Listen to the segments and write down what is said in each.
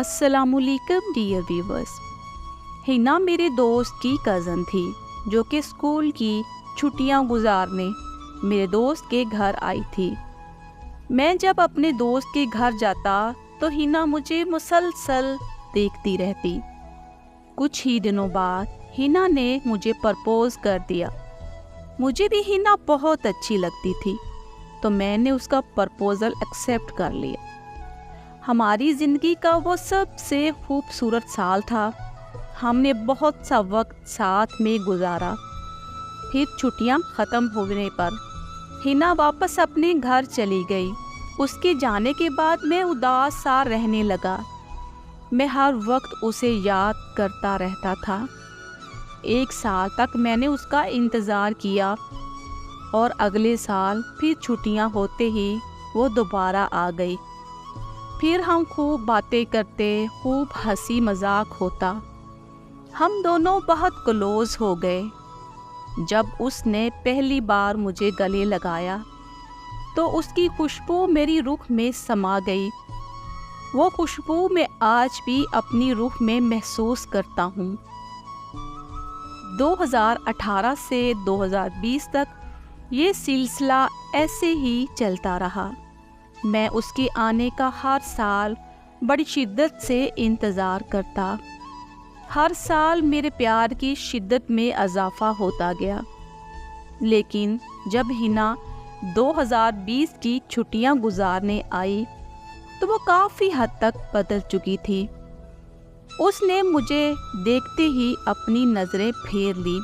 अस्सलाम वालेकुम dear viewers. Hina मेरे दोस्त की कज़न थी जो कि स्कूल की छुट्टियां गुजारने मेरे दोस्त के घर आई थी। मैं जब अपने दोस्त के घर जाता तो हिना मुझे मुसलसल देखती रहती। कुछ ही दिनों बाद हिना ने मुझे प्रपोज कर दिया। मुझे भी हिना बहुत अच्छी लगती थी तो मैंने उसका प्रपोज़ल एक्सेप्ट कर लिया। हमारी ज़िंदगी का वो सबसे खूबसूरत साल था। हमने बहुत सा वक्त साथ में गुजारा। फिर छुट्टियां ख़त्म होने पर हिना वापस अपने घर चली गई। उसके जाने के बाद मैं उदास सा रहने लगा। मैं हर वक्त उसे याद करता रहता था। 1 साल तक मैंने उसका इंतज़ार किया और अगले साल फिर छुट्टियां होते ही वो दोबारा आ गई। फिर हम खूब बातें करते, खूब हंसी मजाक होता। हम दोनों बहुत क्लोज हो गए। जब उसने पहली बार मुझे गले लगाया तो उसकी खुशबू मेरी रूह में समा गई। वो खुशबू मैं आज भी अपनी रूह में महसूस करता हूँ। 2018 से 2020 तक ये सिलसिला ऐसे ही चलता रहा। मैं उसके आने का हर साल बड़ी शिद्दत से इंतज़ार करता। हर साल मेरे प्यार की शिद्दत में इजाफ़ा होता गया। लेकिन जब हिना 2020 की छुट्टियां गुजारने आई तो वो काफ़ी हद तक बदल चुकी थी। उसने मुझे देखते ही अपनी नज़रें फेर ली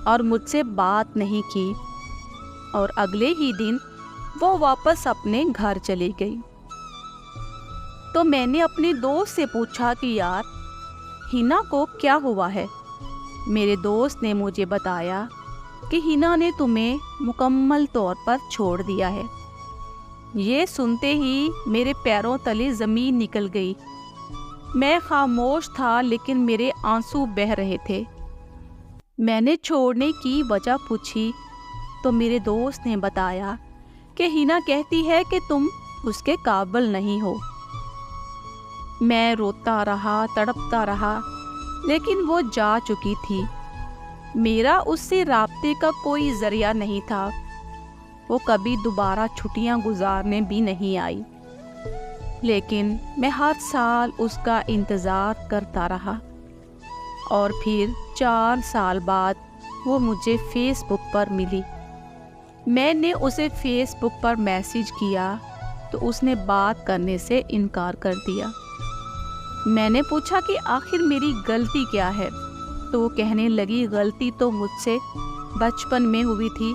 और मुझसे बात नहीं की और अगले ही दिन वो वापस अपने घर चली गई। तो मैंने अपने दोस्त से पूछा कि यार हिना को क्या हुआ है। मेरे दोस्त ने मुझे बताया कि हिना ने तुम्हें मुकम्मल तौर पर छोड़ दिया है। ये सुनते ही मेरे पैरों तले ज़मीन निकल गई। मैं खामोश था लेकिन मेरे आंसू बह रहे थे। मैंने छोड़ने की वजह पूछी तो मेरे दोस्त ने बताया कि हिना कहती है कि तुम उसके काबिल नहीं हो। मैं रोता रहा, तड़पता रहा, लेकिन वो जा चुकी थी। मेरा उससे राब्ते का कोई ज़रिया नहीं था। वो कभी दोबारा छुट्टियां गुजारने भी नहीं आई। लेकिन मैं हर साल उसका इंतज़ार करता रहा और फिर 4 साल बाद वो मुझे फेसबुक पर मिली। मैंने उसे फेसबुक पर मैसेज किया तो उसने बात करने से इनकार कर दिया। मैंने पूछा कि आखिर मेरी गलती क्या है तो वो कहने लगी गलती तो मुझसे बचपन में हुई थी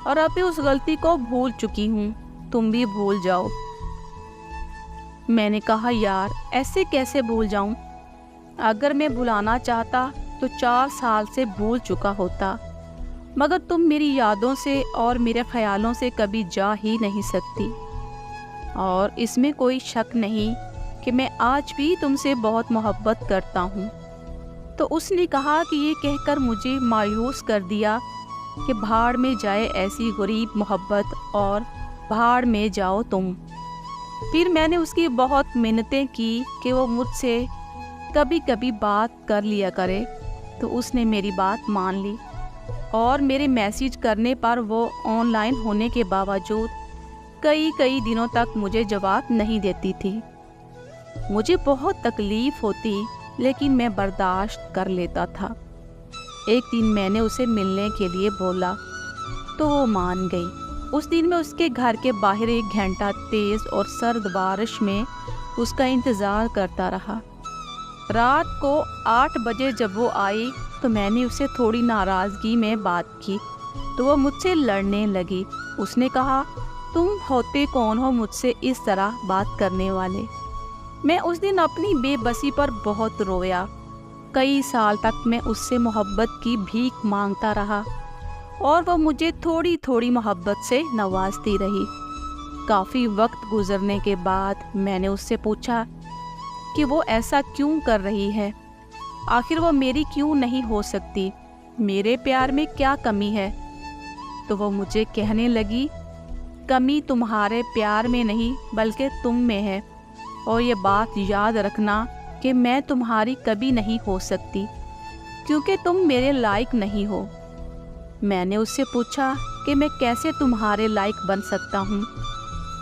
और अभी उस गलती को भूल चुकी हूँ, तुम भी भूल जाओ। मैंने कहा यार ऐसे कैसे भूल जाऊँ? अगर मैं भुलाना चाहता तो 4 साल से भूल चुका होता, मगर तुम मेरी यादों से और मेरे ख्यालों से कभी जा ही नहीं सकती। और इसमें कोई शक नहीं कि मैं आज भी तुमसे बहुत मोहब्बत करता हूँ। तो उसने कहा कि ये कहकर मुझे मायूस कर दिया कि भाड़ में जाए ऐसी गरीब मोहब्बत और भाड़ में जाओ तुम। फिर मैंने उसकी बहुत मिन्नतें की कि वो मुझसे कभी कभी बात कर लिया करे तो उसने मेरी बात मान ली और मेरे मैसेज करने पर वो ऑनलाइन होने के बावजूद कई दिनों तक मुझे जवाब नहीं देती थी। मुझे बहुत तकलीफ़ होती लेकिन मैं बर्दाश्त कर लेता था। एक दिन मैंने उसे मिलने के लिए बोला तो वो मान गई। उस दिन मैं उसके घर के बाहर 1 घंटा तेज़ और सर्द बारिश में उसका इंतज़ार करता रहा। रात को 8 बजे जब वो आई तो मैंने उसे थोड़ी नाराज़गी में बात की तो वो मुझसे लड़ने लगी। उसने कहा तुम होते कौन हो मुझसे इस तरह बात करने वाले? मैं उस दिन अपनी बेबसी पर बहुत रोया। कई साल तक मैं उससे मोहब्बत की भीख मांगता रहा और वो मुझे थोड़ी थोड़ी मोहब्बत से नवाजती रही। काफ़ी वक्त गुजरने के बाद मैंने उससे पूछा कि वो ऐसा क्यों कर रही है, आखिर वो मेरी क्यों नहीं हो सकती, मेरे प्यार में क्या कमी है? तो वो मुझे कहने लगी कमी तुम्हारे प्यार में नहीं बल्कि तुम में है। اور یہ بات یاد رکھنا کہ میں تمہاری کبھی نہیں ہو سکتی کیونکہ تم میرے لائق نہیں ہو۔ میں نے اس سے پوچھا کہ میں کیسے تمہارے لائق بن سکتا ہوں؟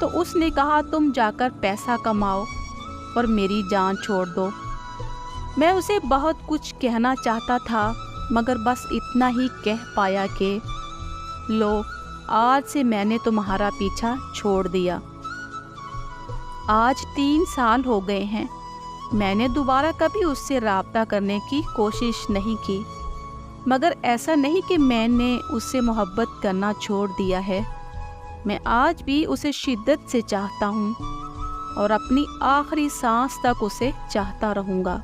تو اس نے کہا تم جا کر پیسہ کماؤ اور میری جان چھوڑ دو۔ میں اسے بہت کچھ کہنا چاہتا تھا مگر بس اتنا ہی کہہ پایا کہ لو، آج سے میں نے تمہارا پیچھا چھوڑ دیا۔ آج 3 سال ہو گئے ہیں۔ میں نے دوبارہ کبھی اس سے رابطہ کرنے کی کوشش نہیں کی، مگر ایسا نہیں کہ میں نے اس سے محبت کرنا چھوڑ دیا ہے۔ میں آج بھی اسے شدت سے چاہتا ہوں اور اپنی آخری سانس تک اسے چاہتا رہوں گا۔